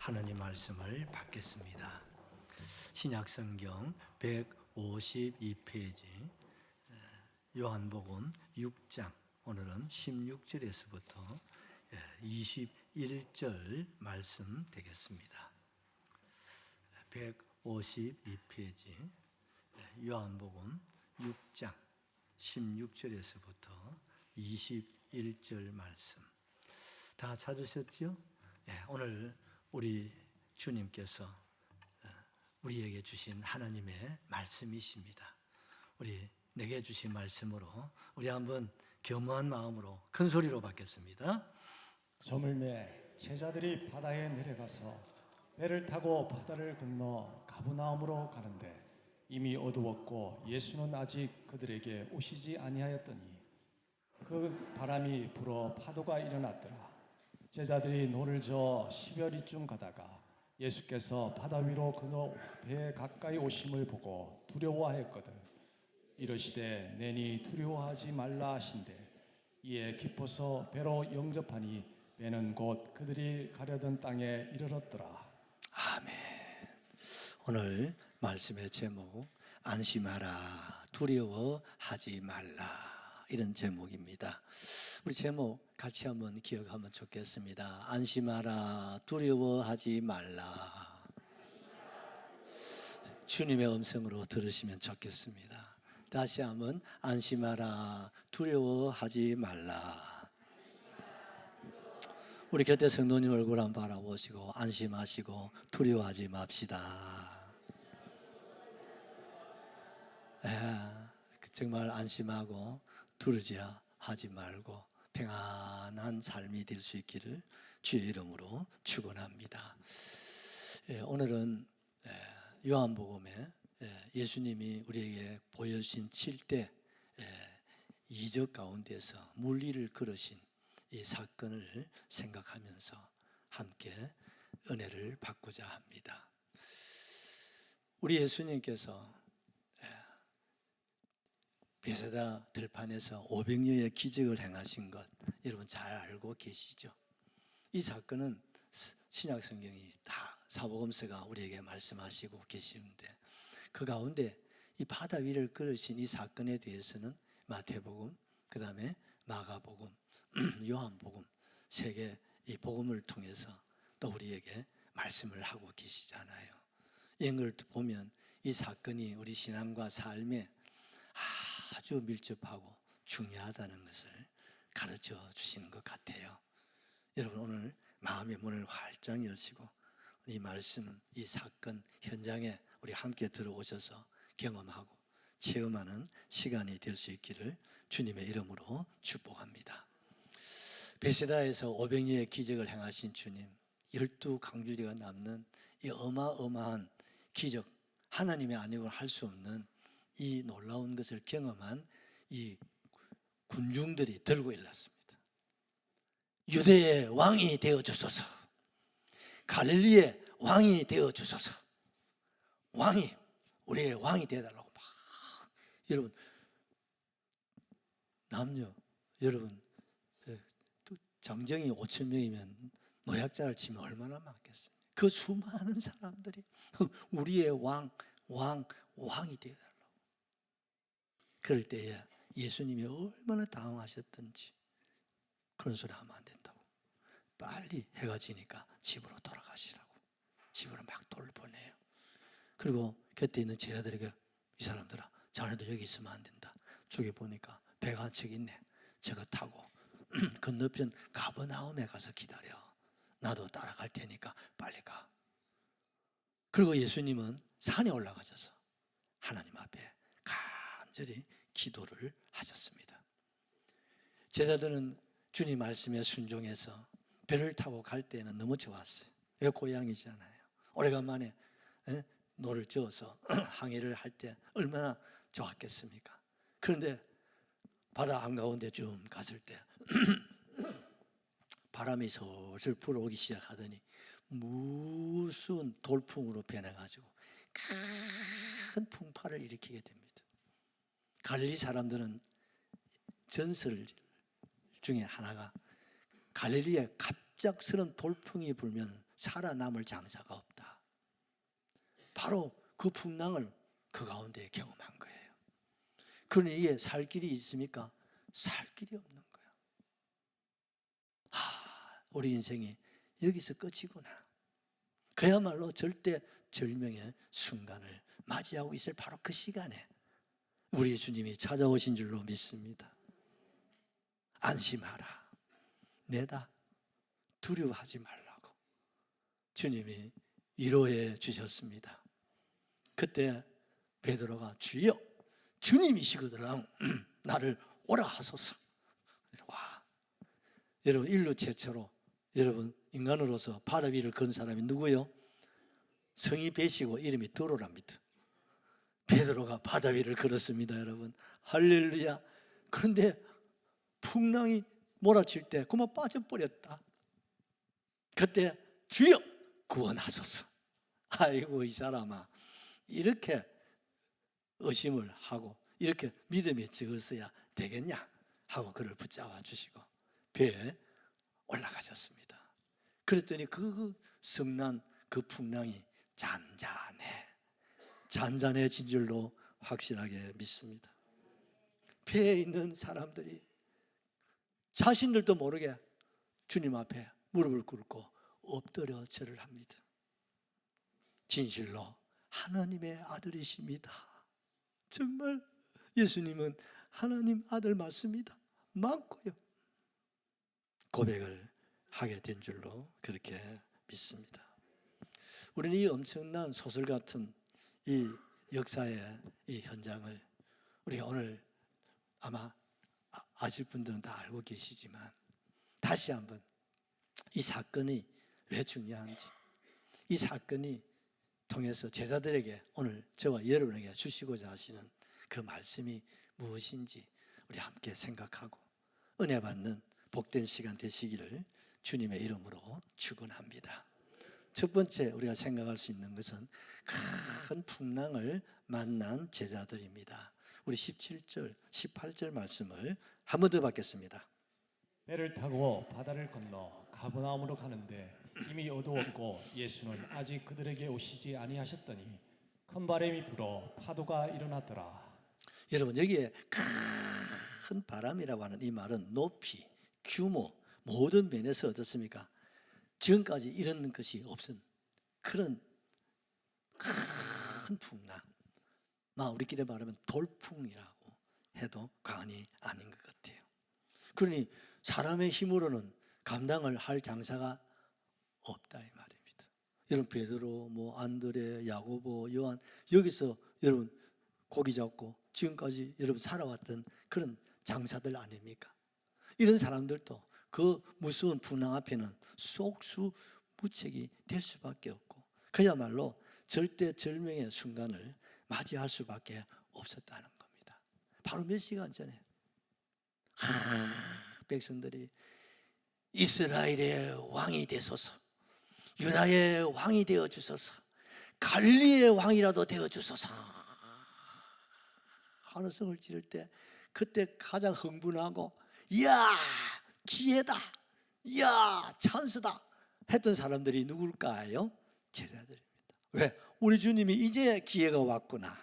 하나님 말씀을 받겠습니다. 신약성경 152페이지 요한복음 6장, 오늘은 16절에서부터 21절 말씀 되겠습니다. 152페이지 요한복음 6장 16절에서부터 21절 말씀 다 찾으셨죠? 오늘 우리 주님께서 우리에게 주신 하나님의 말씀이십니다. 우리 내게 주신 말씀으로 우리 한번 겸허한 마음으로 큰 소리로 받겠습니다. 저물매 제자들이 바다에 내려가서 배를 타고 바다를 건너 가버나움으로 가는데 이미 어두웠고 예수는 아직 그들에게 오시지 아니하였더니 그 바람이 불어 파도가 일어났더라. 제자들이 노를 저어 10여리쯤 가다가 예수께서 바다 위로 건너 배에 가까이 오심을 보고 두려워하였거든. 이르시되 내니 두려워하지 말라 하신대 이에 기뻐서 배로 영접하니 배는 곧 그들이 가려던 땅에 이르렀더라. 아멘. 오늘 말씀의 제목 안심하라 두려워하지 말라, 이런 제목입니다. 우리 제목 같이 한번 기억하면 좋겠습니다. 안심하라 두려워하지 말라. 주님의 음성으로 들으시면 좋겠습니다. 다시 한번 안심하라 두려워하지 말라. 우리 곁에 성도님 얼굴 한번 바라보시고 안심하시고 두려워하지 맙시다. 정말 안심하고 두려워하지 말고 평안한 삶이 될 수 있기를 주의 이름으로 축원합니다. 오늘은 요한복음에 예수님이 우리에게 보여주신 7대 이적 가운데서 물리를 걸으신 이 사건을 생각하면서 함께 은혜를 받고자 합니다. 우리 예수님께서 베세다 들판에서 500여의 기적을 행하신 것 여러분 잘 알고 계시죠? 이 사건은 신약 성경이 다 사복음서가 우리에게 말씀하시고 계시는데 그 가운데 이 바다 위를 걸으신 이 사건에 대해서는 마태복음, 그 다음에 마가복음, 요한복음 세 개 이 복음을 통해서 또 우리에게 말씀을 하고 계시잖아요. 이런 걸 보면 이 사건이 우리 신앙과 삶에 아주 밀접하고 중요하다는 것을 가르쳐 주시는 것 같아요. 여러분 오늘 마음의 문을 활짝 여시고 이 말씀, 이 사건 현장에 우리 함께 들어오셔서 경험하고 체험하는 시간이 될 수 있기를 주님의 이름으로 축복합니다. 베세다에서 500여의 기적을 행하신 주님, 12강주리가 남는 이 어마어마한 기적, 하나님이 아니고는 할 수 없는 이 놀라운 것을 경험한 이 군중들이 들고 일났습니다. 유대의 왕이 되어 주소서, 갈릴리의 왕이 되어 주소서, 왕이 우리의 왕이 되어달라고 막. 여러분 남녀 여러분 정정이 5천 명이면 노약자를 치면 얼마나 많겠어요. 그 수많은 사람들이 우리의 왕이 되어달라고. 그럴 때에 예수님이 얼마나 당황하셨던지 그런 소리 하면 안 된다고. 빨리 해가 지니까 집으로 돌아가시라고. 집으로 막 돌보내요. 그리고 곁에 있는 제자들에게 이 사람들아, 자네들 여기 있으면 안 된다. 저기 보니까 배가 한 척 있네. 저거 타고 건너편 가버나움에 가서 기다려. 나도 따라갈 테니까 빨리 가. 그리고 예수님은 산에 올라가셔서 하나님 앞에 간절히 기도를 하셨습니다. 제자들은 주님 말씀에 순종해서 배를 타고 갈 때는 너무 좋았어요. 왜 고향이잖아요. 오래간만에 노를 저어서 항해를 할 때 얼마나 좋았겠습니까? 그런데 바다 한가운데 좀 갔을 때 바람이 슬슬 불어오기 시작하더니 무슨 돌풍으로 변해가지고 큰 풍파를 일으키게 됩니다. 갈릴리 사람들은 전설 중에 하나가 갈릴리에 갑작스런 돌풍이 불면 살아남을 장사가 없다. 바로 그 풍랑을 그 가운데 경험한 거예요. 그러니 이게 살 길이 있습니까? 살 길이 없는 거예요. 우리 인생이 여기서 끝이구나. 그야말로 절대 절명의 순간을 맞이하고 있을 바로 그 시간에 우리 주님이 찾아오신 줄로 믿습니다. 안심하라. 내다. 두려워하지 말라고 주님이 위로해 주셨습니다. 그때 베드로가 주여 주님이시거든 나를 오라 하소서. 와, 여러분 인류 최초로 여러분 인간으로서 바다 위를 건 사람이 누구요? 성이 베시고 이름이 도로랍니다. 베드로가 바다 위를 걸었습니다. 여러분 할렐루야. 그런데 풍랑이 몰아칠 때 그만 빠져버렸다. 그때 주여 구원하소서. 아이고 이 사람아, 이렇게 의심을 하고 이렇게 믿음이 적었어야 되겠냐 하고 그를 붙잡아 주시고 배에 올라가셨습니다. 그랬더니 그 성난 그 풍랑이 잔잔해진 줄로 확실하게 믿습니다. 배에 있는 사람들이 자신들도 모르게 주님 앞에 무릎을 꿇고 엎드려 절을 합니다. 진실로 하나님의 아들이십니다. 정말 예수님은 하나님 아들 맞습니다. 맞고요. 고백을 하게 된 줄로 그렇게 믿습니다. 우리는 이 엄청난 소설 같은 이 역사의 이 현장을 우리가 오늘 아마 아실 분들은 다 알고 계시지만 다시 한번 이 사건이 왜 중요한지, 이 사건이 통해서 제자들에게 오늘 저와 여러분에게 주시고자 하시는 그 말씀이 무엇인지 우리 함께 생각하고 은혜 받는 복된 시간 되시기를 주님의 이름으로 축원합니다. 첫 번째 우리가 생각할 수 있는 것은 큰 풍랑을 만난 제자들입니다. 우리 17절, 18절 말씀을 한 번 더 받겠습니다. 배를 타고 바다를 건너 가버나움으로 가는데 이미 어두웠고 예수는 아직 그들에게 오시지 아니하셨더니 큰 바람이 불어 파도가 일어나더라. 여러분 여기에 큰 바람이라고 하는 이 말은 높이, 규모 모든 면에서 어떻습니까? 지금까지 이런 것이 없은 그런 큰 풍랑, 우리끼리 말하면 돌풍이라고 해도 과언이 아닌 것 같아요. 그러니 사람의 힘으로는 감당을 할 장사가 없다 이 말입니다. 여러분 베드로, 안드레, 야고보, 요한 여기서 여러분 고기 잡고 지금까지 여러분 살아왔던 그런 장사들 아닙니까? 이런 사람들도 그 무서운 풍랑 앞에는 속수무책이 될 수밖에 없고 그야말로 절대절명의 순간을 맞이할 수밖에 없었다는 겁니다. 바로 몇 시간 전에 백성들이 이스라엘의 왕이 되소서, 유다의 왕이 되어 주소서, 갈릴리의 왕이라도 되어 주소서 하는 성을 지를 때 그때 가장 흥분하고 이야 기회다, 이야 찬스다 했던 사람들이 누굴까요? 제자들입니다. 왜? 우리 주님이 이제 기회가 왔구나.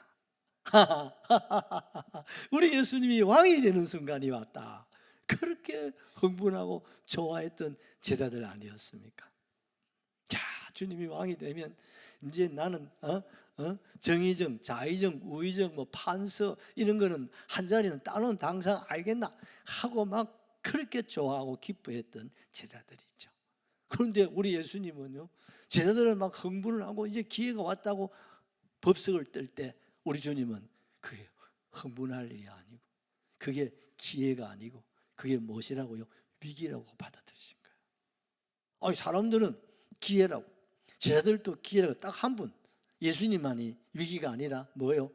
우리 예수님이 왕이 되는 순간이 왔다. 그렇게 흥분하고 좋아했던 제자들 아니었습니까? 자, 주님이 왕이 되면 이제 나는 정의정, 자의정, 우의정, 판서 이런 거는 한 자리는 따놓은 당상 알겠나 하고 막 그렇게 좋아하고 기뻐했던 제자들이죠. 그런데 우리 예수님은요, 제자들은 막 흥분을 하고 이제 기회가 왔다고 법석을 뜰 때 우리 주님은 그게 흥분할 일이 아니고 그게 기회가 아니고 그게 무엇이라고요? 위기라고 받아들이신 거예요. 아니 사람들은 기회라고, 제자들도 기회라고 딱 한 분, 예수님만이 위기가 아니라 뭐예요?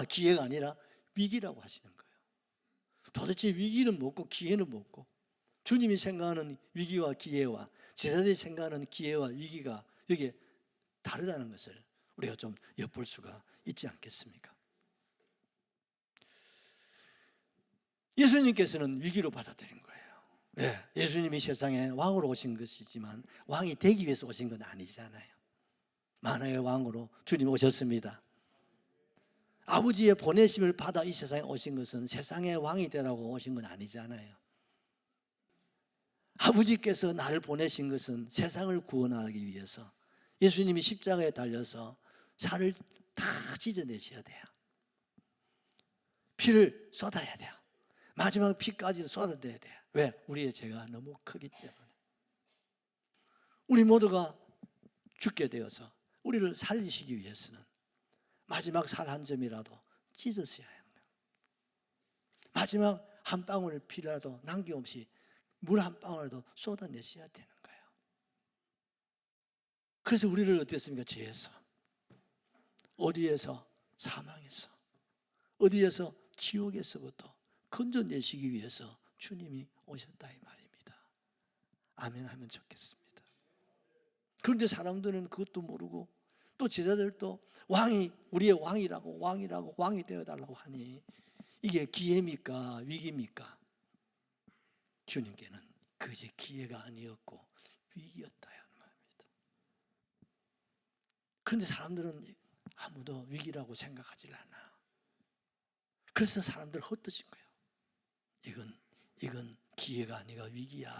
기회가 아니라 위기라고 하시는 거예요. 도대체 위기는 뭐고 기회는 뭐고, 주님이 생각하는 위기와 기회와 제자들이 생각하는 기회와 위기가 여기에 다르다는 것을 우리가 좀 엿볼 수가 있지 않겠습니까? 예수님께서는 위기로 받아들인 거예요. 네, 예수님이 세상에 왕으로 오신 것이지만 왕이 되기 위해서 오신 건 아니잖아요. 만화의 왕으로 주님 오셨습니다. 아버지의 보내심을 받아 이 세상에 오신 것은 세상의 왕이 되라고 오신 건 아니잖아요. 아버지께서 나를 보내신 것은 세상을 구원하기 위해서 예수님이 십자가에 달려서 살을 다 찢어내셔야 돼요. 피를 쏟아야 돼요. 마지막 피까지 쏟아내야 돼요. 왜? 우리의 죄가 너무 크기 때문에. 우리 모두가 죽게 되어서 우리를 살리시기 위해서는 마지막 살 한 점이라도 찢으셔야 합니다. 마지막 한 방울 피라도 남김없이 물 한 방울라도 쏟아내셔야 되는 거예요. 그래서 우리를 어땠습니까? 죄에서, 어디에서? 사망에서, 어디에서? 지옥에서부터 건져내시기 위해서 주님이 오셨다 이 말입니다. 아멘 하면 좋겠습니다. 그런데 사람들은 그것도 모르고 또 제자들도 왕이 우리의 왕이라고 왕이 되어달라고 하니 이게 기회입니까? 위기입니까? 주님께는 그것이 기회가 아니었고 위기였다 이 말입니다. 그런데 사람들은 아무도 위기라고 생각하지 않아. 그래서 사람들 헛되신 거예요. 이건 기회가 아니라 위기야.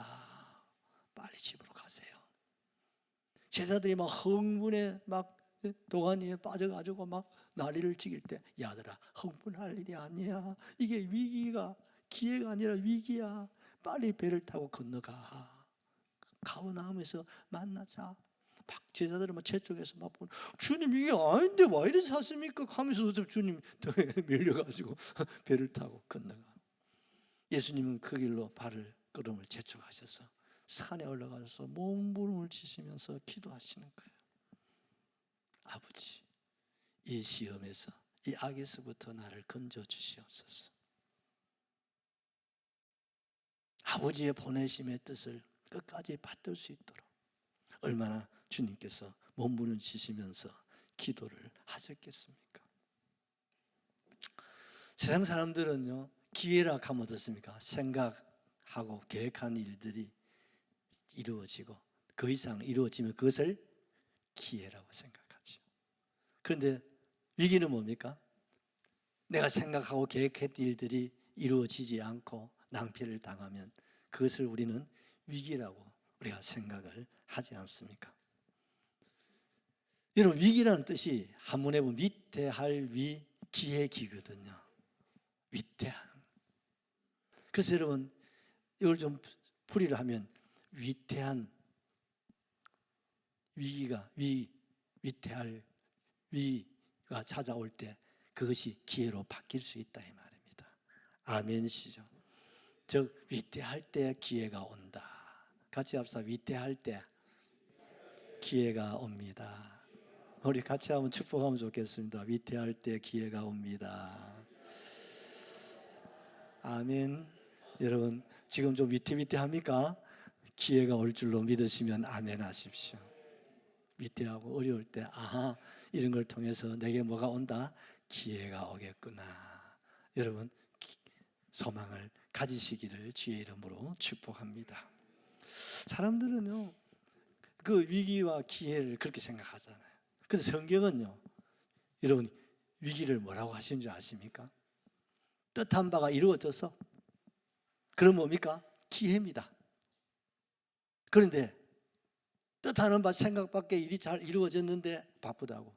빨리 집으로 가세요. 제자들이 막 흥분에 막 도가니에 빠져가지고 막 난리를 치길 때, 야들아 흥분할 일이 아니야. 이게 위기가 기회가 아니라 위기야. 빨리 배를 타고 건너가. 가버나움에서 만나자. 막 제자들은 막 저쪽에서 막 보는, 주님 이게 아닌데 왜 이래 샀습니까? 하면서 주님 등에 밀려가지고 배를 타고 건너가. 예수님은 그 길로 걸음을 재촉하셔서 산에 올라가서 몸부림을 치시면서 기도하시는 거예요. 아버지, 이 시험에서, 이 악에서부터 나를 건져 주시옵소서. 아버지의 보내심의 뜻을 끝까지 받들 수 있도록 얼마나 주님께서 몸부림치시면서 기도를 하셨겠습니까? 세상 사람들은요, 기회라 하면 어떻습니까? 생각하고 계획한 일들이 이루어지고 그 이상 이루어지면 그것을 기회라고 생각하죠. 그런데 위기는 뭡니까? 내가 생각하고 계획했던 일들이 이루어지지 않고 낭패를 당하면 그것을 우리는 위기라고 우리가 생각을 하지 않습니까? 여러분, 위기라는 뜻이 한문에 보면 위태할 위, 기회기거든요. 위태한. 그래서 여러분, 이걸 좀 풀이를 하면 위태한 위기가 위태할 위가 찾아올 때 그것이 기회로 바뀔 수 있다 이 말입니다. 아멘이시죠? 즉 위태할 때 기회가 온다. 같이 합시다. 위태할 때 기회가 옵니다. 우리 같이 한번 축복하면 좋겠습니다. 위태할 때 기회가 옵니다. 아멘. 여러분 지금 좀 위태합니까? 기회가 올 줄로 믿으시면 아멘 하십시오. 위태하고 어려울 때 아하, 이런 걸 통해서 내게 뭐가 온다? 기회가 오겠구나. 여러분 소망을 가지시기를 주의 이름으로 축복합니다. 사람들은요 그 위기와 기회를 그렇게 생각하잖아요. 그래서 성경은요, 여러분 위기를 뭐라고 하시는 줄 아십니까? 뜻한 바가 이루어져서, 그럼 뭡니까? 기회입니다. 그런데 뜻하는 바 생각밖에 일이 잘 이루어졌는데 바쁘다고,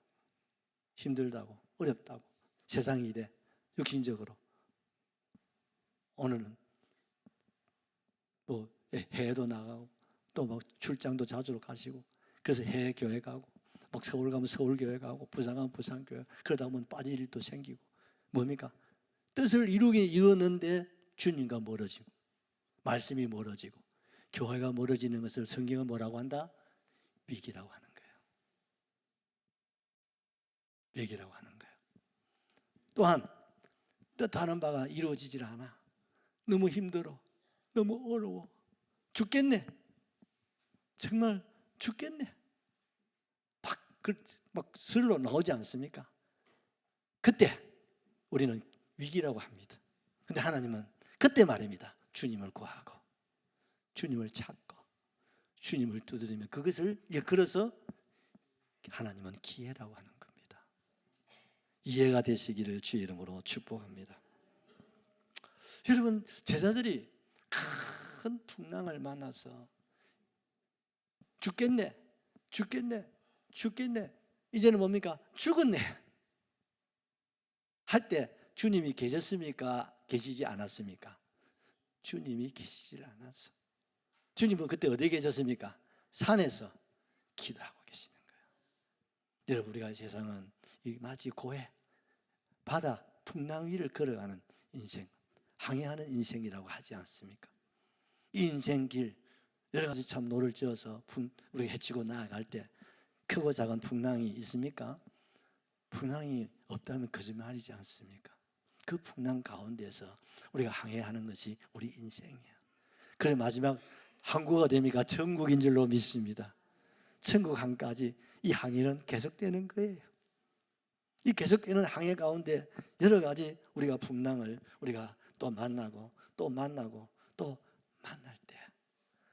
힘들다고, 어렵다고, 세상이 이래 육신적으로, 오늘은 뭐 해외도 나가고 또 막 출장도 자주 가시고, 그래서 해외 교회 가고, 막 서울 가면 서울 교회 가고, 부산 가면 부산 교회, 그러다 보면 빠질 일도 생기고, 뭡니까? 뜻을 이루긴 이루었는데 주님과 멀어지고, 말씀이 멀어지고, 교회가 멀어지는 것을 성경은 뭐라고 한다? 위기라고 하는 거예요. 위기라고 하는 거예요. 또한 뜻하는 바가 이루어지질 않아. 너무 힘들어, 너무 어려워, 죽겠네, 정말 죽겠네, 막 슬로 나오지 않습니까? 그때 우리는 위기라고 합니다. 근데 하나님은 그때 말입니다. 주님을 구하고 주님을 찾고 주님을 두드리면 그것을 걸어서 하나님은 기회라고 하는 겁니다. 이해가 되시기를 주의 이름으로 축복합니다. 여러분, 제자들이 큰 풍랑을 만나서 죽겠네 이제는 뭡니까? 죽었네 할 때 주님이 계셨습니까? 계시지 않았습니까? 주님이 계시질 않았어. 주님은 그때 어디에 계셨습니까? 산에서 기도하고 계시는 거예요. 여러분, 우리가 세상은 마치 고해, 바다, 풍랑 위를 걸어가는 인생, 항해하는 인생이라고 하지 않습니까? 이 인생길 여러 가지 참 노를 지어서 우리가 헤치고 나아갈 때 크고 작은 풍랑이 있습니까? 풍랑이 없다면 거짓말이지 않습니까? 그 풍랑 가운데서 우리가 항해하는 것이 우리 인생이에요. 그래 마지막 항구가 됩니까? 천국인 줄로 믿습니다. 천국 항까지 이 항해는 계속되는 거예요. 이 계속되는 항해 가운데 여러 가지 우리가 풍랑을 우리가 또 만나고 또 만나고 또 만날 때,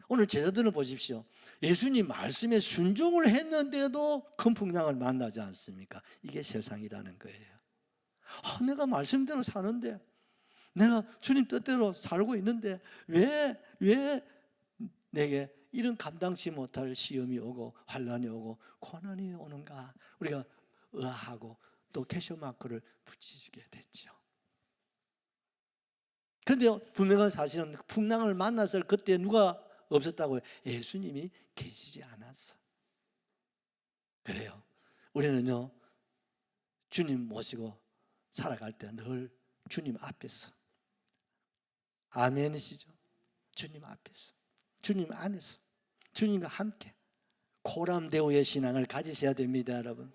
오늘 제자들은 보십시오. 예수님 말씀에 순종을 했는데도 큰 풍랑을 만나지 않습니까? 이게 세상이라는 거예요. 내가 말씀대로 사는데, 내가 주님 뜻대로 살고 있는데 왜 내게 이런 감당치 못할 시험이 오고 환난이 오고 고난이 오는가? 우리가 의아하고 또 퀘스천마크를 붙이게 됐죠. 그런데 분명한 사실은 풍랑을 만났을 그때 누가 없었다고요? 예수님이 계시지 않았어. 그래요. 우리는요, 주님 모시고 살아갈 때 늘 주님 앞에서, 아멘이시죠? 주님 앞에서, 주님 안에서, 주님과 함께 코람데오의 신앙을 가지셔야 됩니다, 여러분.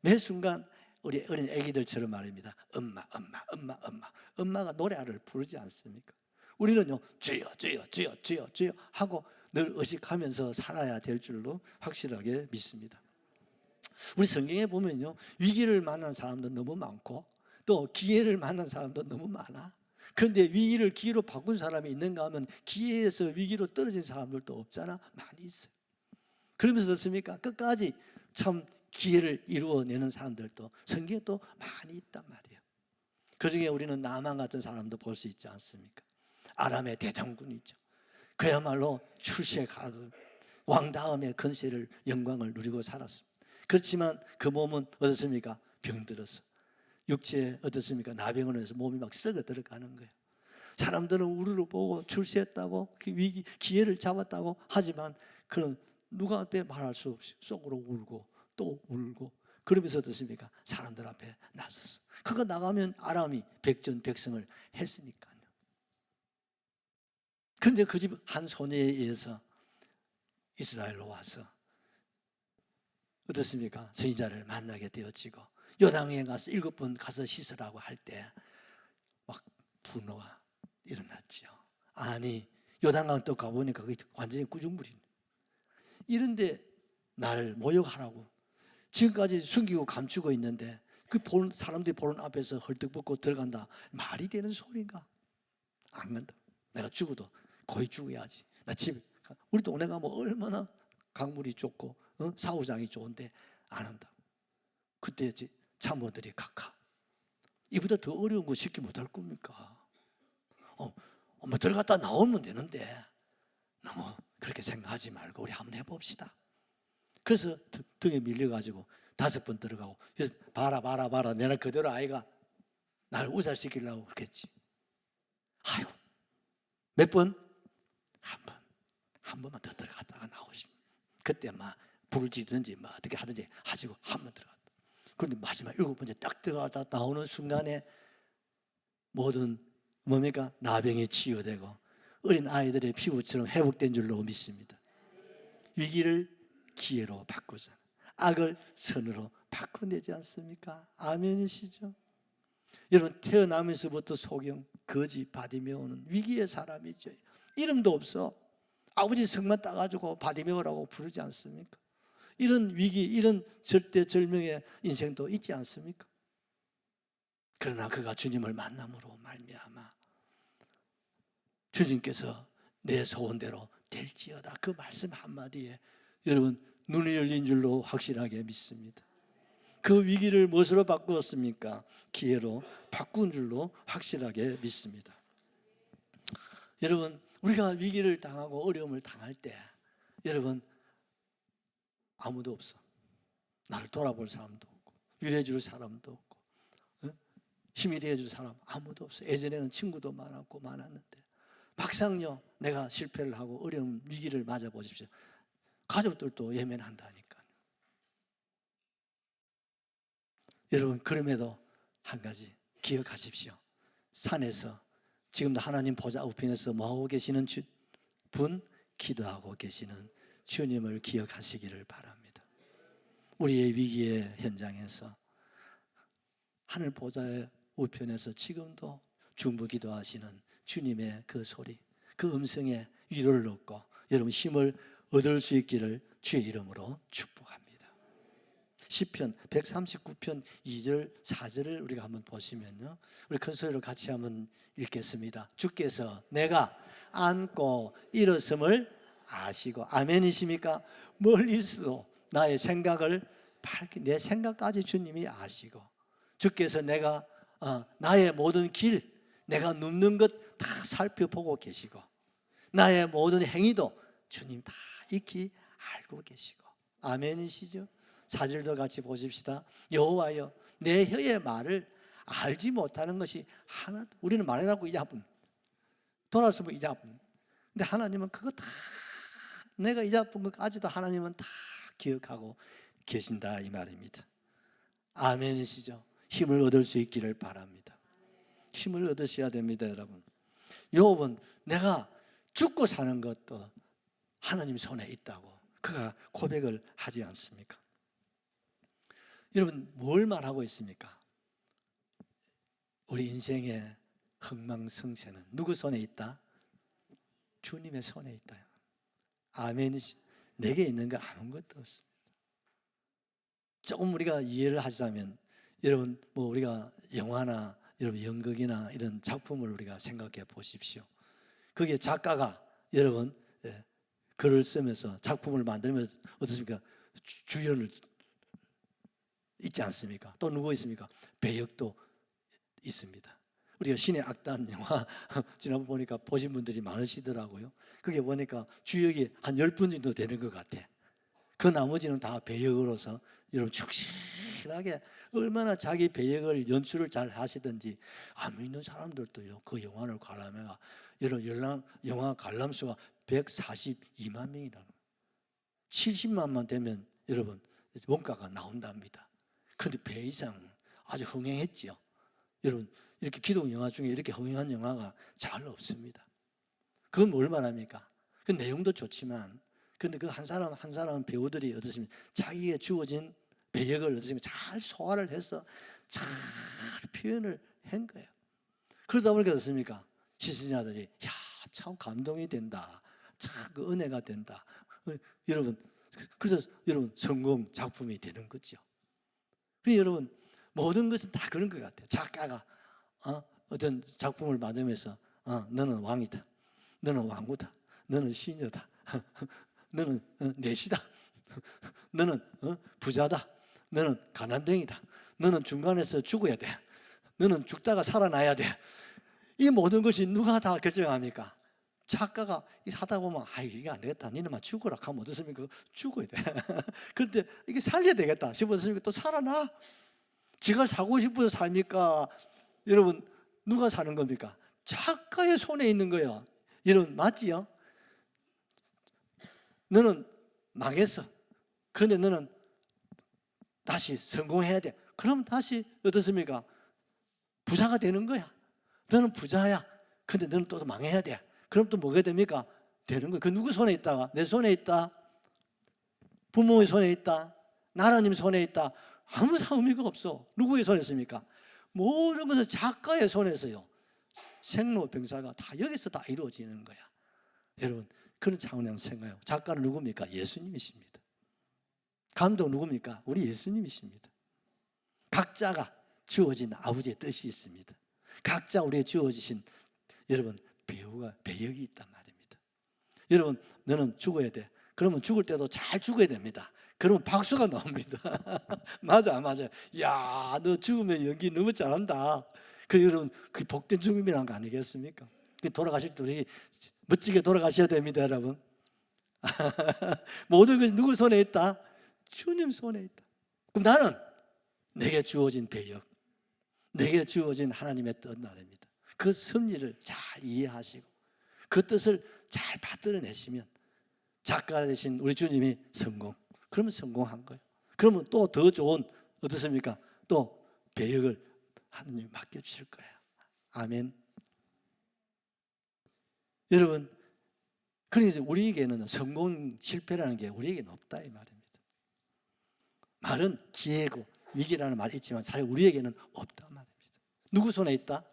매 순간 우리 어린 애기들처럼 말입니다. 엄마가 노래를 부르지 않습니까? 우리는요, 주여 주여 주여 주여 주여 하고 늘 의식하면서 살아야 될 줄로 확실하게 믿습니다. 우리 성경에 보면요, 위기를 만난 사람도 너무 많고 또 기회를 만난 사람도 너무 많아. 그런데 위기를 기회로 바꾼 사람이 있는가 하면 기회에서 위기로 떨어진 사람들도 없잖아. 많이 있어요. 그러면서 어떻습니까? 끝까지 참 기회를 이루어내는 사람들도 성경에 또 많이 있단 말이에요. 그중에 우리는 나만 같은 사람도 볼 수 있지 않습니까? 아람의 대장군이죠. 그야말로 출세에 가도 왕 다음에 건세를, 영광을 누리고 살았습니다. 그렇지만 그 몸은 어떻습니까? 병들어서 육체에 어떻습니까? 나병을 해서 몸이 막 썩어 들어가는 거예요. 사람들은 우르르 보고 출세했다고 기회를 잡았다고 하지만 그는 누구한테 말할 수 없이 속으로 울고 또 울고, 그러면서 어떻습니까? 사람들 앞에 나섰어. 그거 나가면 아람이 백전백승을 했으니까요. 그런데 그 집 한 소녀에 의해서 이스라엘로 와서 어떻습니까? 선지자를 만나게 되어지고 요단강에 가서 7번 가서 씻으라고 할 때 막 분노가 일어났죠. 아니, 요단강 또 가보니까 그게 완전히 구중물이네. 이런데 나를 모욕하라고 지금까지 숨기고 감추고 있는데 그 사람들이 보는 앞에서 헐떡벗고 들어간다. 말이 되는 소리인가? 안 간다. 내가 죽어도 거의 죽어야지. 나 집에, 우리 동네가 뭐 얼마나 강물이 좋고 사후장이 좋은데 안 한다. 그때 참모들이 각하, 이보다 더 어려운 거 쉽게 못할 겁니까? 뭐 들어갔다 나오면 되는데 너무 그렇게 생각하지 말고 우리 한번 해봅시다. 그래서 등에 밀려가지고 5번 들어가고, 봐라 내가 그대로 아이가 나를 우살시키려고 그랬지. 아이고, 몇 번? 한 번만 더 들어갔다가 나오십니다. 그때 막 불을 지든지 뭐 어떻게 하든지 하시고 한 번 들어갔다. 그런데 마지막 7번째 딱 들어갔다 나오는 순간에 모든 뭡니까? 나병이 치유되고 어린 아이들의 피부처럼 회복된 줄로 믿습니다. 위기를 기회로 바꾸잖아. 악을 선으로 바꿔내지 않습니까? 아멘이시죠? 여러분, 태어나면서부터 소경, 거지, 바디메오는 위기의 사람이죠. 이름도 없어. 아버지 성만 따가지고 바디메오라고 부르지 않습니까? 이런 위기, 이런 절대절명의 인생도 있지 않습니까? 그러나 그가 주님을 만남으로 말미암아 주님께서 내 소원대로 될지어다. 그 말씀 한마디에 여러분 눈이 열린 줄로 확실하게 믿습니다. 그 위기를 무엇으로 바꾸었습니까? 기회로 바꾼 줄로 확실하게 믿습니다. 여러분 우리가 위기를 당하고 어려움을 당할 때 여러분 아무도 없어. 나를 돌아볼 사람도 없고 위로해 줄 사람도 없고 힘이 되어줄 사람 아무도 없어. 예전에는 친구도 많았고 많았는데 막상요 내가 실패를 하고 어려운 위기를 맞아보십시오. 가족들도 예면한다니까요. 여러분 그럼에도 한 가지 기억하십시오. 산에서 지금도 하나님 보좌 우편에서 뭐하고 계시는 분? 기도하고 계시는 주님을 기억하시기를 바랍니다. 우리의 위기의 현장에서 하늘 보좌의 우편에서 지금도 중보 기도하시는 주님의 그 소리, 그 음성에 위로를 얻고 여러분 힘을 얻을 수 있기를 주의 이름으로 축복합니다. 시편 139편 2절 4절을 우리가 한번 보시면요, 우리 큰 소리로 같이 한번 읽겠습니다. 주께서 내가 안고 일었음을 아시고, 아멘이십니까? 멀리서도 나의 생각을 내 생각까지 주님이 아시고, 주께서 내가 나의 모든 길, 내가 눕는 것 다 살펴보고 계시고, 나의 모든 행위도 주님 다 익히 알고 계시고. 아멘이시죠? 4절도 같이 보십시다. 여호와여 내 혀의 말을 알지 못하는 것이 하나도, 우리는 말해놓고 이자분, 돌아서면 이자분, 근데 하나님은 그거 다, 내가 이자분 것까지도 하나님은 다 기억하고 계신다 이 말입니다. 아멘이시죠? 힘을 얻을 수 있기를 바랍니다. 힘을 얻으셔야 됩니다. 여러분, 욥은 내가 죽고 사는 것도 하나님 손에 있다고 그가 고백을 하지 않습니까? 여러분 뭘 말하고 있습니까? 우리 인생의 흥망성쇠는 누구 손에 있다? 주님의 손에 있다. 아멘이시. 내게 있는 거 아무것도 없습니다. 조금 우리가 이해를 하자면, 여러분 뭐 우리가 영화나 여러분 연극이나 이런 작품을 우리가 생각해 보십시오. 거기에 작가가 여러분 글을 쓰면서 작품을 만들면서 어떻습니까? 주연을 있지 않습니까? 또 누구 있습니까? 배역도 있습니다. 우리가 신의 악단 영화 지난번 보니까 보신 분들이 많으시더라고요. 그게 보니까 주역이 한 10분 정도 되는 것 같아. 그 나머지는 다 배역으로서 여러분 축실하게 얼마나 자기 배역을 연출을 잘 하시든지, 안 믿는 사람들도요 그 영화를 관람해가 여러분 영화 관람수가 142만 명이라는, 70만만 되면 여러분 원가가 나온답니다. 그런데 배 이상 아주 흥행했지요. 여러분 이렇게 기독 영화 중에 이렇게 흥행한 영화가 잘 없습니다. 그건 뭘 말합니까? 그 내용도 좋지만, 그런데 그 한 사람 한 사람 배우들이 어떻습니까? 자기에게 주어진 배역을 어떻습니까? 잘 소화를 해서 잘 표현을 한 거예요. 그러다 보니까 어떻습니까? 시청자들이 야, 참 감동이 된다, 참 그 은혜가 된다. 여러분 그래서 여러분 성공 작품이 되는 거죠. 그래서 여러분 모든 것은 다 그런 것 같아요. 작가가 어떤 작품을 받으면서 너는 왕이다, 너는 왕후다, 너는 시녀다, 너는 내시다, 너는 부자다, 너는 가난뱅이다, 너는 중간에서 죽어야 돼, 너는 죽다가 살아나야 돼. 이 모든 것이 누가 다 결정합니까? 작가가 하다 보면 이게 안 되겠다, 니네만 죽어라 하면 어떻습니까? 죽어야 돼. 그런데 이게 살려야 되겠다 싶었습니까? 또 살아나. 지가 살고 싶어서 삽니까? 여러분 누가 사는 겁니까? 작가의 손에 있는 거예요. 여러분 맞지요? 너는 망했어. 그런데 너는 다시 성공해야 돼. 그럼 다시 어떻습니까? 부자가 되는 거야. 너는 부자야. 그런데 너는 또 망해야 돼. 그럼 또 뭐가 됩니까? 되는 거야. 그 누구 손에 있다가? 내 손에 있다, 부모의 손에 있다, 하나님 손에 있다. 아무 의미가 없어. 누구의 손에 있습니까? 모든 것은 작가의 손에서요. 생로병사가 다 여기서 다 이루어지는 거야. 여러분 그런 차원에서 생각해요. 작가는 누굽니까? 예수님이십니다. 감독 누굽니까? 우리 예수님이십니다. 각자가 주어진 아버지의 뜻이 있습니다. 각자 우리의 주어지신 여러분 배역이 있단 말입니다. 여러분, 너는 죽어야 돼. 그러면 죽을 때도 잘 죽어야 됩니다. 그러면 박수가 나옵니다. 맞아, 맞아. 야, 너 죽으면 연기 너무 잘한다. 그 여러분, 그 복된 죽음이란 거 아니겠습니까? 돌아가실 때 우리 멋지게 돌아가셔야 됩니다, 여러분. 모든 것이 누구 손에 있다? 주님 손에 있다. 그럼 나는 내게 주어진 배역, 내게 주어진 하나님의 뜻 말입니다. 그 섭리를 잘 이해하시고 그 뜻을 잘 받들어내시면 작가 되신 우리 주님이 성공. 그러면 성공한 거예요. 그러면 또 더 좋은 어떻습니까? 또 배역을 하나님이 맡겨주실 거예요. 아멘. 여러분, 그래서 우리에게는 성공, 실패라는 게 우리에게는 없다 이 말입니다. 말은 기회고 위기라는 말이 있지만 사실 우리에게는 없다 말입니다. 누구 손에 있다?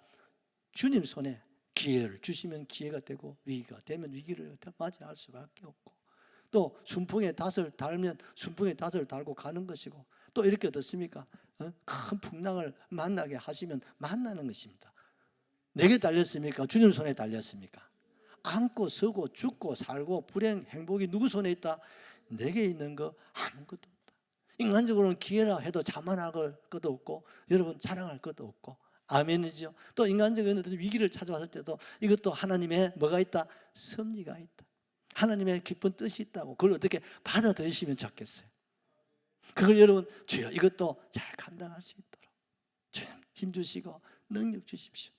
주님 손에. 기회를 주시면 기회가 되고 위기가 되면 위기를 맞이할 수밖에 없고, 또 순풍에 닷을 달면 순풍에 닷을 달고 가는 것이고, 또 이렇게 어떻습니까? 큰 풍랑을 만나게 하시면 만나는 것입니다. 내게 달렸습니까? 주님 손에 달렸습니까? 앉고 서고 죽고 살고 불행 행복이 누구 손에 있다? 내게 있는 거 아무것도 없다. 인간적으로는 기회라 해도 자만할 것도 없고 여러분 자랑할 것도 없고, 아멘이죠. 또 인간적인 어떤 위기를 찾아왔을 때도 이것도 하나님의 뭐가 있다? 섭리가 있다. 하나님의 깊은 뜻이 있다고 그걸 어떻게 받아들이시면 좋겠어요. 그걸 여러분, 주여 이것도 잘 감당할 수 있도록 주님 힘주시고 능력 주십시오.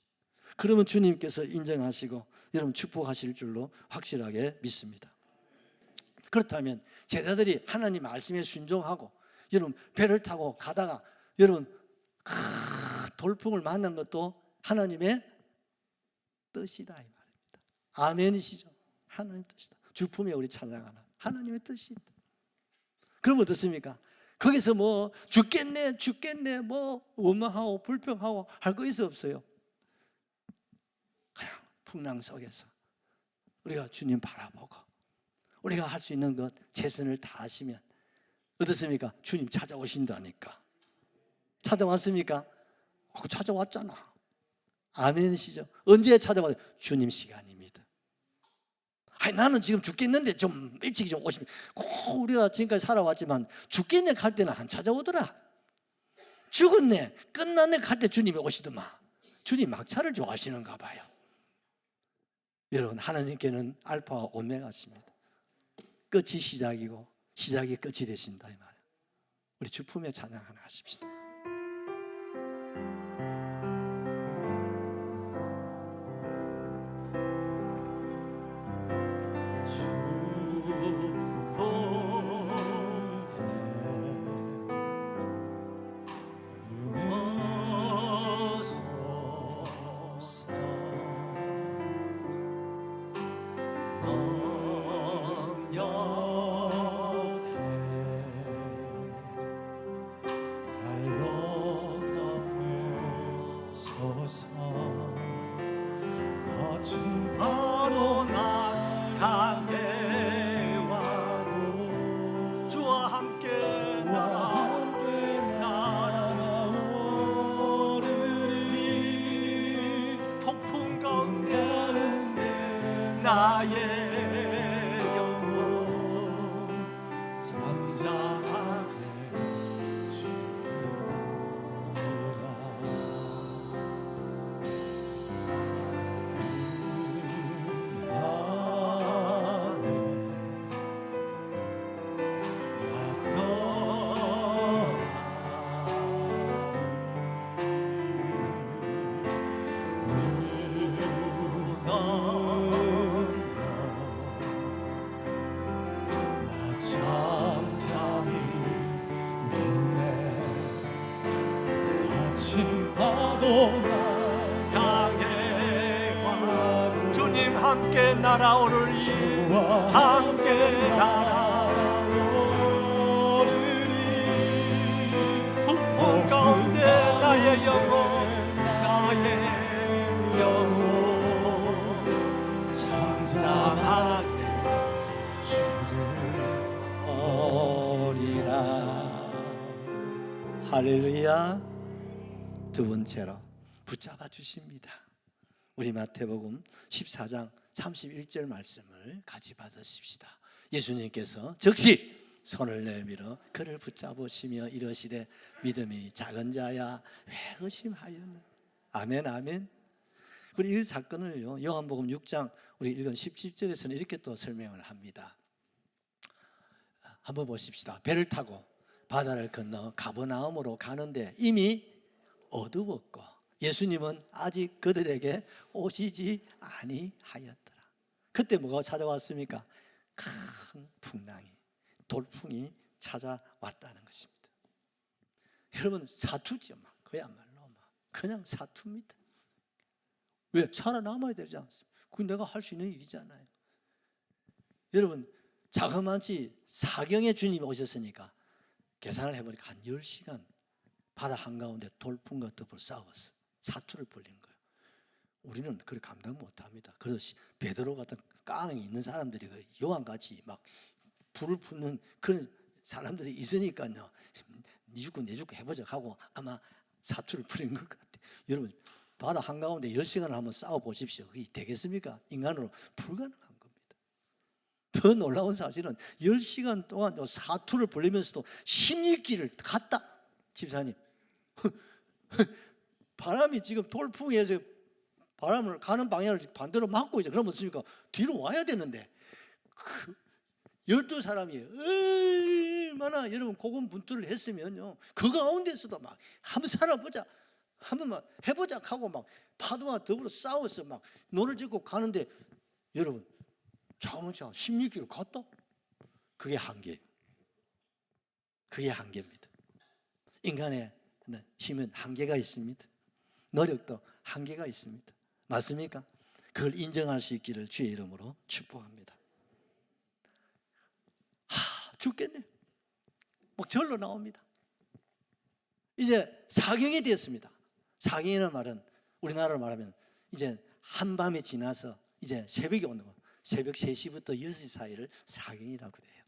그러면 주님께서 인정하시고 여러분 축복하실 줄로 확실하게 믿습니다. 그렇다면 제자들이 하나님 말씀에 순종하고 여러분 배를 타고 가다가 여러분 큰 돌풍을 만난 것도 하나님의 뜻이다 이 말입니다. 아멘이시죠? 하나님의 뜻이다. 주품에 우리 찬양하는 하나님의 뜻이 있다. 그럼 어떻습니까? 거기서 뭐 죽겠네 뭐 원망하고 불평하고 할 거 있어 없어요? 그냥 풍랑 속에서 우리가 주님 바라보고 우리가 할 수 있는 것 최선을 다하시면 어떻습니까? 주님 찾아오신다니까. 찾아왔습니까? 찾아왔잖아. 아멘이시죠? 언제 찾아와요? 주님 시간입니다. 아니 나는 지금 죽겠는데 좀 일찍 좀 오시면, 꼭 우리가 지금까지 살아왔지만 죽겠네 갈 때는 안 찾아오더라. 죽었네 끝났네 갈 때 주님이 오시더만. 주님 막차를 좋아하시는가 봐요. 여러분, 하나님께는 알파와 오메가십니다. 끝이 시작이고 시작이 끝이 되신다 이 말이에요. 우리 주품에 찬양 하나 하십시다. 거친 바로 날 향해 와도 주와 함께 날아오르리. 폭풍 가운데 나의 영혼 잠잠하게 주님 함께 날아오르리. 함께 날아오르리. 북풍 가운데 나의 영혼 잠잠하게 오리라. 할렐루야. 두 번째로 붙잡아 주십니다. 우리 마태복음 14장 31절 말씀을 같이 받으십시다. 예수님께서 즉시 손을 내밀어 그를 붙잡으시며 이러시되 믿음이 작은 자야 왜 의심하였느냐. 아멘 아멘. 그리고 이 사건을요 요한복음 6장 우리 읽은 17절에서는 이렇게 또 설명을 합니다. 한번 보십시다. 배를 타고 바다를 건너 가버나움으로 가는데 이미 어두웠고 예수님은 아직 그들에게 오시지 아니하였더라. 그때 뭐가 찾아왔습니까? 큰 풍랑이, 돌풍이 찾아왔다는 것입니다. 여러분 사투죠. 막 그야말로 막 그냥 사투입니다. 왜? 살아남아야 되지 않습니까? 그건 내가 할 수 있는 일이잖아요. 여러분 자그마치 사경에 주님이 오셨으니까 계산을 해보니까 한 10시간 바다 한가운데 돌풍과 덮을 싸웠어. 사투를 벌린 거예요. 우리는 그렇게 감당 못합니다. 그래서 베드로 같은 깡이 있는 사람들이 요한같이 막 불을 붙는 그런 사람들이 있으니까요. 니 죽고 내 죽고 해보자 하고 아마 사투를 벌인 것 같아요. 여러분 바다 한가운데 10시간을 한번 싸워보십시오. 그게 되겠습니까? 인간으로 불가능한 겁니다. 더 놀라운 사실은 10시간 동안 사투를 벌리면서도 16길을 갔다. 집사님 바람이 지금 돌풍에서 바람을 가는 방향을 반대로 막고 있어. 그러면 어떻습니까? 뒤로 와야 되는데 12사람이 얼마나 여러분 고군분투를 했으면요 그 가운데서도 막 한번 살아보자 한번만 해보자 하고 막 파도와 더불어 싸워서 막 노를 짓고 가는데 여러분 잠깐만 16km 갔다? 그게 한계예요. 그게 한계입니다. 인간의 힘은 한계가 있습니다. 노력도 한계가 있습니다. 맞습니까? 그걸 인정할 수 있기를 주의 이름으로 축복합니다. 죽겠네. 막 절로 나옵니다. 이제 사경이 되었습니다. 사경이라는 말은 우리나라로 말하면 이제 한밤이 지나서 이제 새벽이 오는 거. 새벽 3시부터 6시 사이를 사경이라고 해요.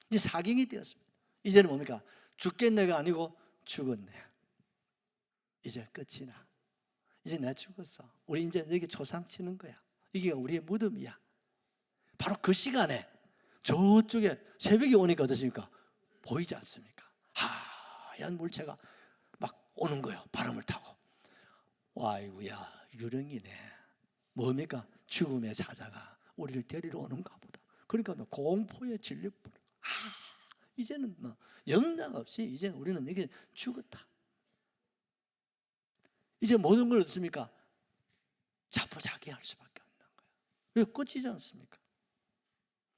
이제 사경이 되었습니다. 이제는 뭡니까? 죽겠네가 아니고 죽었네. 이제 끝이 나. 이제 내가 죽었어. 우리 이제 여기 초상 치는 거야. 이게 우리의 무덤이야. 바로 그 시간에 저쪽에 새벽이 오니까 어떻습니까? 보이지 않습니까? 하얀 물체가 막 오는 거예요. 바람을 타고. 아이고야 유령이네. 뭡니까? 죽음의 사자가 우리를 데리러 오는가 보다. 그러니까 공포에 질려버려. 이제는 뭐 영락 없이 이제 우리는 이게 죽었다. 이제 모든 걸 어떻습니까? 자포자기할 수밖에 없는 거예요. 왜 끝이지 않습니까?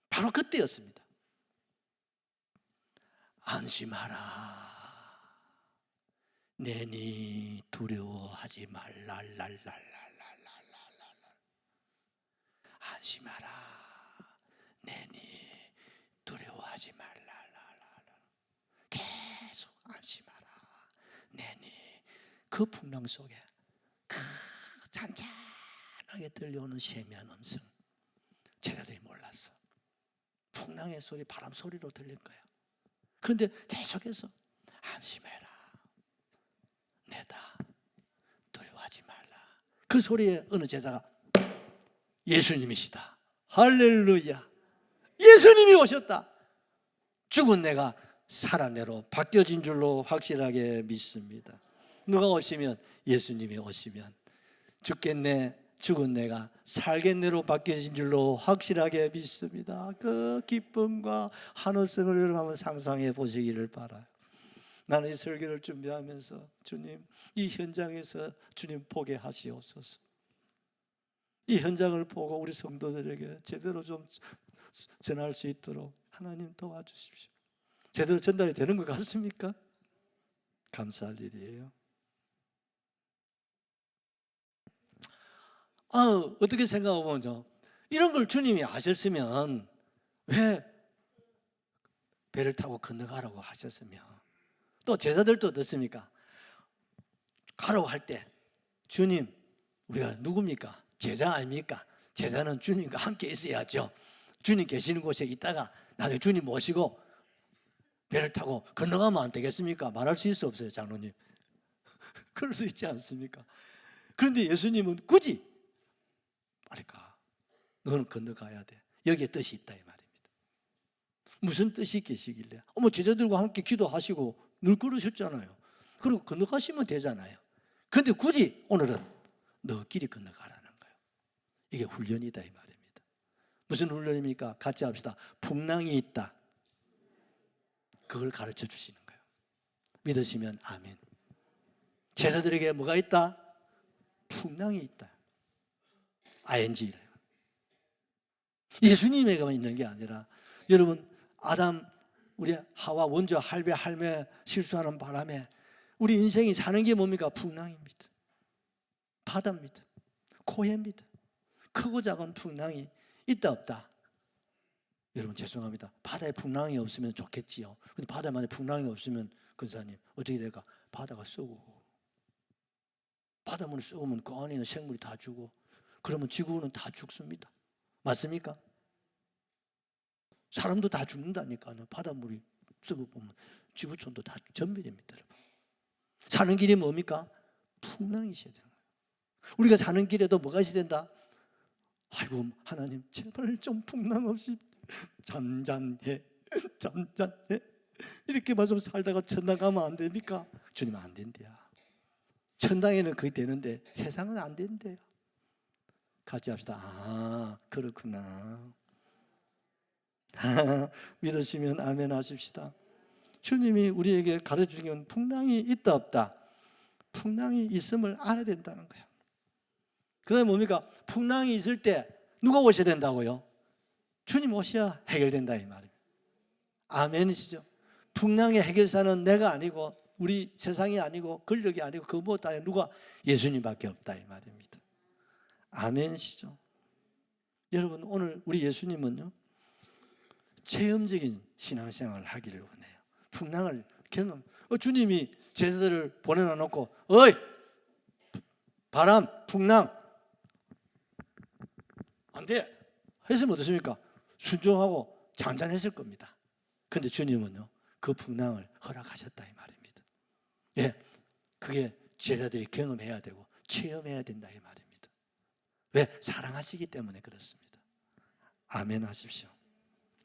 바로 그때였습니다. 안심하라. 내니 두려워하지 말라. 안심하라. 내니 두려워하지 말라. 계속 안심하라. 내니 그 풍랑 속에 그 잔잔하게 들려오는 세미한 음성 제자들이 몰랐어. 풍랑의 소리, 바람 소리로 들릴 거야. 그런데 계속해서 안심해라. 내다. 두려워하지 말라. 그 소리에 어느 제자가 예수님이시다. 할렐루야. 예수님이 오셨다. 죽은 내가 살아난 내로 바뀌어진 줄로 확실하게 믿습니다. 누가 오시면 예수님이 오시면 죽겠네 죽은 내가 살겠네로 바뀌어진 줄로 확실하게 믿습니다. 그 기쁨과 환호성을 여러분 한번 상상해 보시기를 바라요. 나는 이 설교를 준비하면서 주님 이 현장에서 주님 보게 하시옵소서. 이 현장을 보고 우리 성도들에게 제대로 좀 전할 수 있도록 하나님 도와주십시오. 제대로 전달이 되는 것 같습니까? 감사할 일이에요. 어떻게 생각해보면 이런 걸 주님이 아셨으면 왜 배를 타고 건너가라고 하셨으면 또 제자들도 어떻습니까? 가라고 할 때 주님 우리가 누굽니까? 제자 아닙니까? 제자는 주님과 함께 있어야죠. 주님 계시는 곳에 있다가 나중에 주님 모시고 배를 타고 건너가면 안 되겠습니까? 말할 수 있어 없어요 장로님? 그럴 수 있지 않습니까? 그런데 예수님은 굳이 빨리 가. 너는 건너가야 돼. 여기에 뜻이 있다 이 말입니다. 무슨 뜻이 계시길래? 제자들과 함께 기도하시고 늘 그러셨잖아요. 그리고 건너가시면 되잖아요. 그런데 굳이 오늘은 너끼리 건너가라는 거예요. 이게 훈련이다 이 말입니다. 무슨 훈련입니까? 같이 합시다. 풍랑이 있다. 그걸 가르쳐 주시는 거예요. 믿으시면 아멘. 제자들에게 뭐가 있다? 풍랑이 있다. ING래요. 예수님에게만 있는 게 아니라 여러분 아담 우리 하와 원조 할배 할매 실수하는 바람에 우리 인생이 사는 게 뭡니까? 풍랑입니다. 바다입니다. 고해입니다. 크고 작은 풍랑이 있다 없다? 여러분 죄송합니다. 바다에 풍랑이 없으면 좋겠지요. 근데 바다만에 풍랑이 없으면 근사님 어떻게 될까? 바다가 썩고 바닷물이 썩으면 그 안에 있는 생물이 다 죽고 그러면 지구는 다 죽습니다. 맞습니까? 사람도 다 죽는다니까요. 바닷물이 썩어보면 지구촌도 다 전멸입니다. 여러분. 사는 길이 뭡니까? 풍랑이 있어야 되는 거예요. 우리가 사는 길에도 뭐가 있어야 된다? 아이고 하나님 제발 좀 풍랑 없이 잠잠해 잠잠해 이렇게만 좀 살다가 천당 가면 안 됩니까? 주님 안 된대요. 천당에는 그게 되는데 세상은 안 된대요. 같이 합시다. 아 그렇구나. 믿으시면 아멘 하십시다. 주님이 우리에게 가르쳐주신 건 풍랑이 있다 없다? 풍랑이 있음을 알아야 된다는 거예요. 그 다음에 뭡니까? 풍랑이 있을 때 누가 오셔야 된다고요? 주님 오셔야 해결된다 이 말입니다. 아멘이시죠? 풍랑의 해결사는 내가 아니고 우리 세상이 아니고 권력이 아니고 그 무엇도 아니고 누가? 예수님밖에 없다 이 말입니다. 아멘이시죠? 여러분 오늘 우리 예수님은요 체험적인 신앙생활을 하기를 원해요. 풍랑을 경험. 주님이 제자들을 보내놔 놓고 어이 바람 풍랑 안 돼 했으면 어떻습니까? 순종하고 잠잠했을 겁니다. 그런데 주님은요 그 풍랑을 허락하셨다 이 말입니다. 예, 그게 제자들이 경험해야 되고 체험해야 된다 이 말입니다. 왜? 사랑하시기 때문에 그렇습니다. 아멘 하십시오.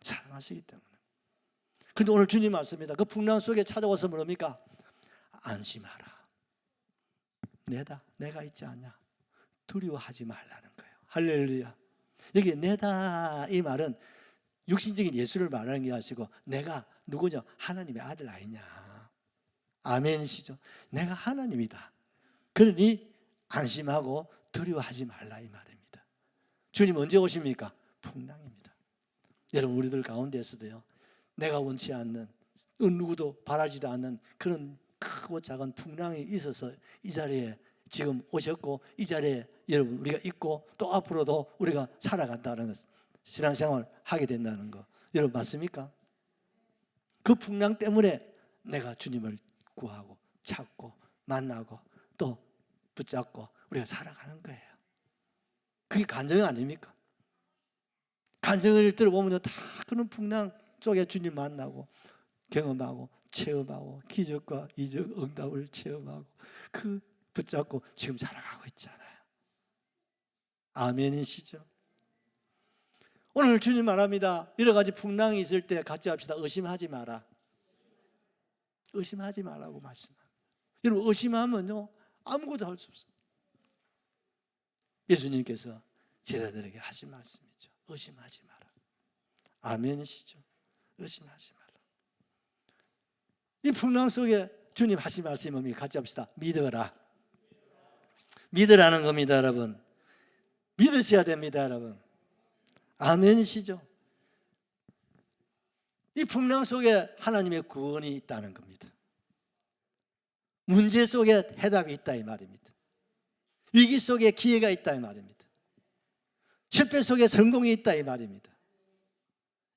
사랑하시기 때문에. 그런데 오늘 주님 말씀입니다. 그 풍랑 속에 찾아와서 뭡니까? 안심하라. 내가 있지 않냐. 두려워하지 말라는 거예요. 할렐루야. 여기 내다 이 말은 육신적인 예수를 말하는 게 아니고 내가 누구냐? 하나님의 아들 아니냐. 아멘이시죠? 내가 하나님이다. 그러니 안심하고 두려워하지 말라 이 말입니다. 주님 언제 오십니까? 풍랑입니다. 여러분 우리들 가운데서도요 내가 원치 않는 누구도 바라지도 않는 그런 크고 작은 풍랑이 있어서 이 자리에 지금 오셨고 이 자리에 여러분 우리가 있고 또 앞으로도 우리가 살아간다는 것 신앙생활 하게 된다는 거 여러분 맞습니까? 그 풍랑 때문에 내가 주님을 구하고 찾고 만나고 또 붙잡고 우리가 살아가는 거예요. 그게 간증 아닙니까? 간증을 들어보면 다 그런 풍랑 속에 주님 만나고 경험하고 체험하고 기적과 이적 응답을 체험하고 그 붙잡고 지금 살아가고 있잖아요. 아멘이시죠? 오늘 주님 말합니다. 여러 가지 풍랑이 있을 때 같이 합시다. 의심하지 마라. 의심하지 말라고 말씀합니다. 여러분 의심하면요 아무것도 할 수 없어요. 예수님께서 제자들에게 하신 말씀이죠. 의심하지 마라. 아멘이시죠? 의심하지 마라. 이 풍랑 속에 주님 하신 말씀이 뭡니까? 같이 합시다. 믿어라. 믿으라는 겁니다, 여러분. 믿으셔야 됩니다, 여러분. 아멘이시죠? 이 풍랑 속에 하나님의 구원이 있다는 겁니다. 문제 속에 해답이 있다 이 말입니다. 위기 속에 기회가 있다 이 말입니다. 실패 속에 성공이 있다 이 말입니다.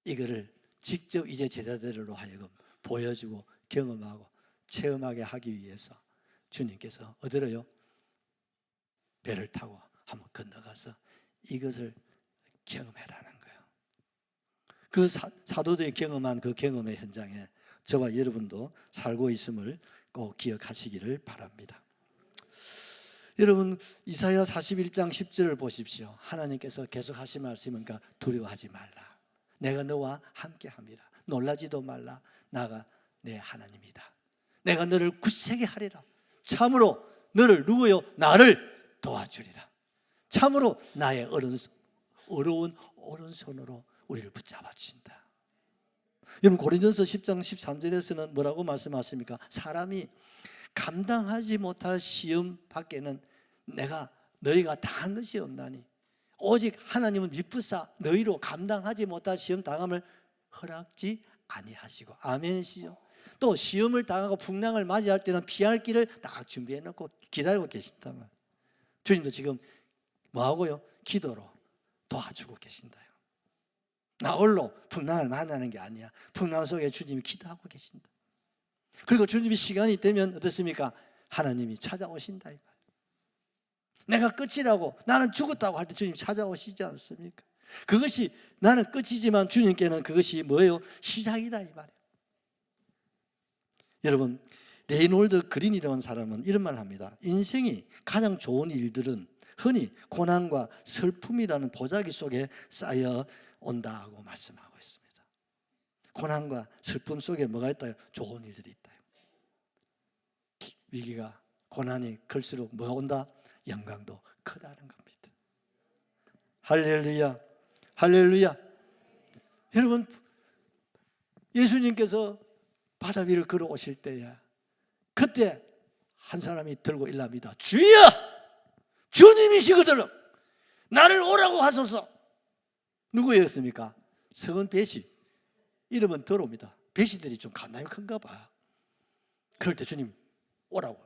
이거를 직접 이제 제자들로 하여금 보여주고 경험하고 체험하게 하기 위해서 주님께서 어디로요? 배를 타고 한번 건너가서 이것을 경험해라는 거예요. 그 사도들이 경험한 그 경험의 현장에 저와 여러분도 살고 있음을 꼭 기억하시기를 바랍니다. 여러분 이사야 41장 10절을 보십시오. 하나님께서 계속 하신 말씀이니까 두려워하지 말라. 내가 너와 함께함이라. 놀라지도 말라. 나가 내 하나님이다. 내가 너를 굳세게 하리라. 참으로 너를 누구요? 나를 도와주리라. 참으로 나의 어려운 오른손으로 우리를 붙잡아 주신다. 여러분 고린도전서 10장 13절에서는 뭐라고 말씀하십니까? 사람이 감당하지 못할 시험 밖에는 너희가 다한 것이 없나니 오직 하나님은 미쁘사 너희로 감당하지 못할 시험 당함을 허락지 아니하시고. 아멘이시죠? 또 시험을 당하고 풍랑을 맞이할 때는 피할 길을 딱 준비해 놓고 기다리고 계신다. 주님도 지금 뭐하고요? 기도로 도와주고 계신다요. 나홀로 풍랑을 만나는 게 아니야. 풍랑 속에 주님이 기도하고 계신다. 그리고 주님이 시간이 되면 어떻습니까? 하나님이 찾아오신다 이 말. 내가 끝이라고, 나는 죽었다고 할 때 주님이 찾아오시지 않습니까? 그것이 나는 끝이지만 주님께는 그것이 뭐예요? 시작이다 이 말이에요. 여러분 레이놀드 그린이라는 사람은 이런 말을 합니다. 인생이 가장 좋은 일들은 흔히 고난과 슬픔이라는 보자기 속에 쌓여 온다고 말씀하고 있습니다. 고난과 슬픔 속에 뭐가 있다? 좋은 일들이 있다. 위기가 고난이 클수록 뭐가 온다? 영광도 크다는 겁니다. 할렐루야, 할렐루야. 여러분 예수님께서 바다 위를 걸어오실 때에 그때 한 사람이 들고 일납니다. 주여, 주님이시거든 나를 오라고 하소서. 누구였습니까? 성은 배시. 이름은 들어옵니다. 배시들이 좀 간담이 큰가 봐. 그럴 때 주님 오라고.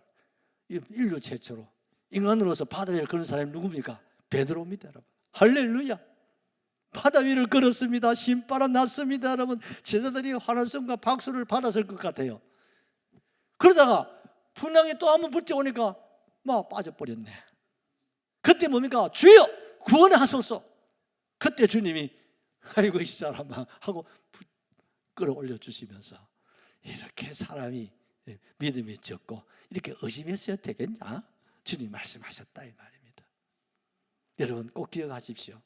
인류 최초로 인간으로서 바다 위를 걸은 사람이 누굽니까? 베드로입니다 여러분. 할렐루야. 바다 위를 걸었습니다. 신바람 났습니다 여러분. 제자들이 환호성과 박수를 받았을 것 같아요. 그러다가 풍랑이 또 한번 붙여오니까 막 빠져버렸네. 그때 뭡니까? 주여 구원하소서. 그때 주님이 아이고 이 사람아 하고 끌어올려 주시면서 이렇게 사람이 믿음이 적고 이렇게 의심했어야 되겠냐? 주님 말씀하셨다 이 말입니다. 여러분 꼭 기억하십시오.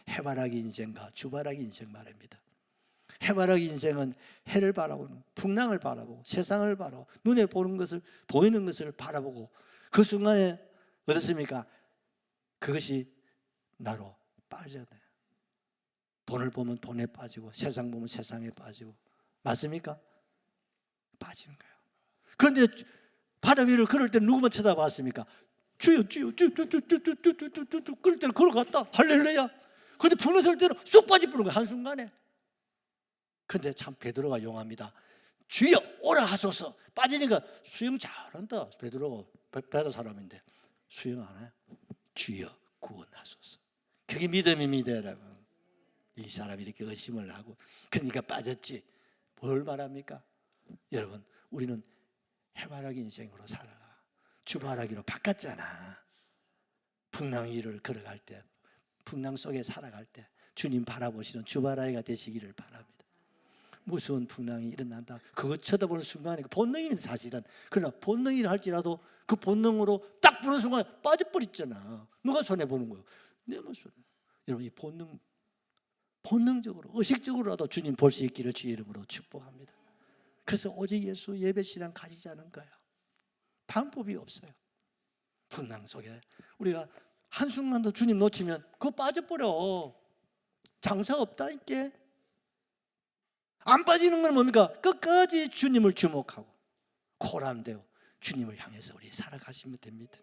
해바라기 인생과 주바라기 인생 말입니다. 해바라기 인생은 해를 바라보는, 풍랑을 바라보고 세상을 바라보고 눈에 보이는 것을 바라보고 그 순간에 어떻습니까? 그것이 나로 빠져야 돼요. 돈을 보면 돈에 빠지고 세상 보면 세상에 빠지고 맞습니까? 빠지는 거예요. 그런데 바다 위를 걸을 때 누구만 쳐다봤습니까? 주여 주여 쭉 그럴 때는 걸어갔다. 할렐루야. 그런데 풍랑 설 때는 쏙 빠져버린 거예요 한순간에. 그런데 참 베드로가 용합니다. 주여 오라 하소서. 빠지니까 수영 잘한다. 베드로가 바다 사람인데 수영 안 해. 주여 구원하소서. 그게 믿음입니다 여러분. 이 사람이 이렇게 의심을 하고 그러니까 빠졌지. 뭘 말합니까? 여러분 우리는 해바라기 인생으로 살아라. 주바라기로 바꿨잖아. 풍랑 위를 걸어갈 때, 풍랑 속에 살아갈 때 주님 바라보시는 주바라기가 되시기를 바랍니다. 무서운 풍랑이 일어난다. 그거 쳐다보는 순간에 본능입니다 사실은. 그러나 본능이라 할지라도 그 본능으로 딱 보는 순간에 빠져버렸잖아. 누가 손해보는 거예요? 내만 손해. 여러분 이 본능적으로 의식적으로라도 주님 볼 수 있기를 주의 이름으로 축복합니다. 그래서 오직 예수 예배신앙 가지자는 거예요. 방법이 없어요. 풍랑 속에 우리가 한순간도 주님 놓치면 그거 빠져버려. 장사 없다니까. 안 빠지는 건 뭡니까? 끝까지 주님을 주목하고 코람되어 주님을 향해서 우리 살아가시면 됩니다.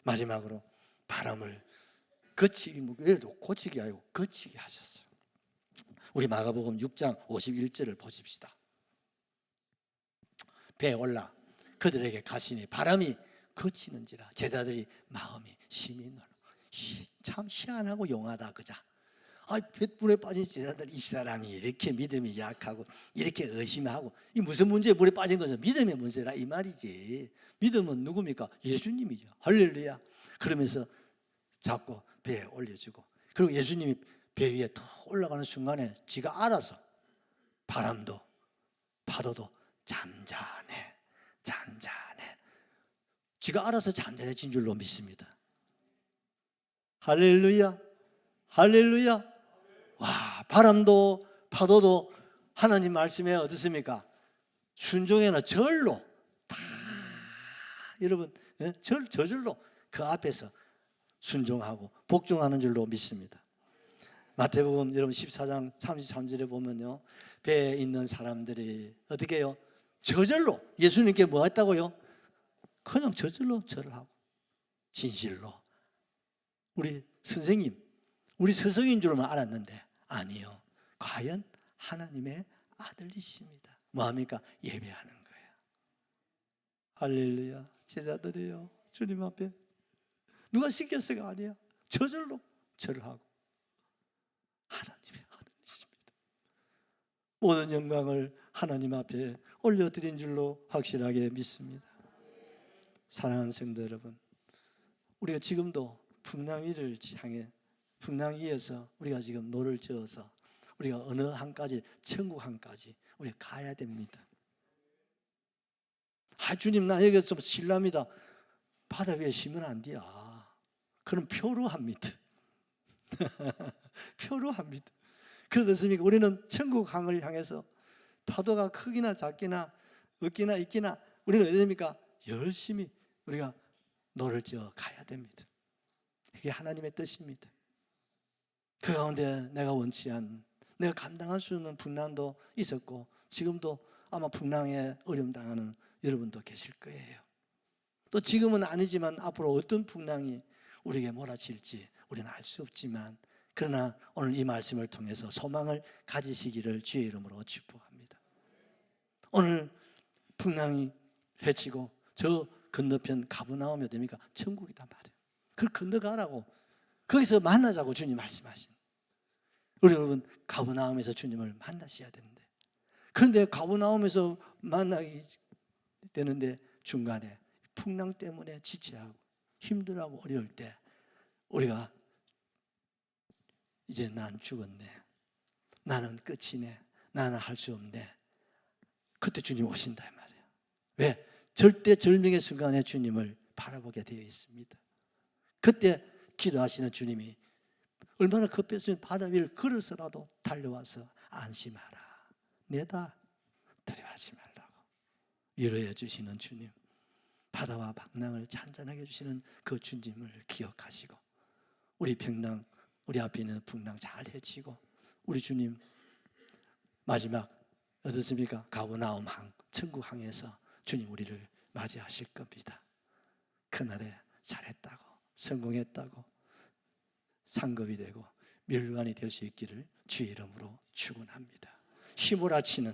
마지막으로 바람을 고치게 아니고 거치게 하셨어요. 우리 마가복음 6장 51절을 보십시다. 배에 올라 그들에게 가시니 바람이 그치는지라 제자들이 마음이 심히 놀라. 참 희한하고 용하다 그자. 물에 빠진 제자들 이 사람이 이렇게 믿음이 약하고 이렇게 의심하고 이 무슨 문제에 물에 빠진 거죠? 믿음의 문제라 이 말이지. 믿음은 누굽니까? 예수님이죠. 할렐루야. 그러면서 잡고 배에 올려주고 그리고 예수님이 배 위에 더 올라가는 순간에 지가 알아서 바람도 파도도 잔잔해 쥐가 알아서 잔잔해진 줄로 믿습니다. 할렐루야, 할렐루야. 와, 바람도 파도도 하나님 말씀에 어떻습니까? 순종에는 절로 다, 여러분, 저절로 그 앞에서 순종하고 복종하는 줄로 믿습니다. 마태복음 여러분 14장 33절에 보면요, 배에 있는 사람들이 어떻게 해요? 저절로 예수님께 뭐 했다고요? 그냥 저절로 절을 하고 진실로. 우리 선생님, 우리 스승인 줄만 알았는데 아니요, 과연 하나님의 아들이십니다. 뭐합니까? 예배하는 거예요. 할렐루야. 제자들이요, 주님 앞에 누가 시켰어가 아니야. 저절로 절을 하고 하나님의 아들이십니다. 모든 영광을 하나님 앞에 올려드린 줄로 확실하게 믿습니다. 사랑하는 성도 여러분, 우리가 지금도 풍랑위를 향해, 풍랑위에서 우리가 지금 노를 저어서 우리가 어느 한까지, 천국 한까지 우리가 가야 됩니다. 아, 주님, 나 여기서 좀 실랍니다. 바다 위에 쉬면 안 돼요. 그럼 표로합니다. 표로합니다. 그렇습니까? 우리는 천국 항을 향해서 파도가 크기나 작기나 없기나 있기나 우리는 어떻습니까? 열심히 우리가 노를 지어 가야 됩니다. 이게 하나님의 뜻입니다. 그 가운데 내가 원치 않는, 내가 감당할 수 있는 풍랑도 있었고 지금도 아마 풍랑에 어려움 당하는 여러분도 계실 거예요. 또 지금은 아니지만 앞으로 어떤 풍랑이 우리에게 몰아칠지 우리는 알 수 없지만, 그러나 오늘 이 말씀을 통해서 소망을 가지시기를 주의 이름으로 축복합니다. 오늘 풍랑이 헤치고 저 건너편 가버나움이 됩니까? 천국이단 말이에요. 그걸 건너가라고, 거기서 만나자고 주님 말씀하신. 우리 여러분, 가버나움에서 주님을 만나셔야 되는데, 그런데 가버나움에서 만나기 되는데 중간에 풍랑 때문에 지체하고 힘들어하고 어려울 때 우리가 이제 난 죽었네, 나는 끝이네, 나는 할 수 없네, 그때 주님 오신다 이 말이에요. 왜? 절대 절명의 순간에 주님을 바라보게 되어 있습니다. 그때 기도하시는 주님이 얼마나 급했으면 바다 위를 걸어서라도 달려와서 안심하라, 내다 두려워하지 말라고 위로해 주시는 주님, 바다와 풍랑을 잔잔하게 해주시는 그 주님을 기억하시고 우리 평당, 우리 앞에 있는 풍랑 잘 헤치고 우리 주님 마지막 어떻습니까? 가버나움 항, 천국 항에서 주님 우리를 맞이하실 겁니다. 그날에 잘했다고, 성공했다고 상급이 되고 멸관이 될 수 있기를 주의 이름으로 축원합니다. 휘몰아치는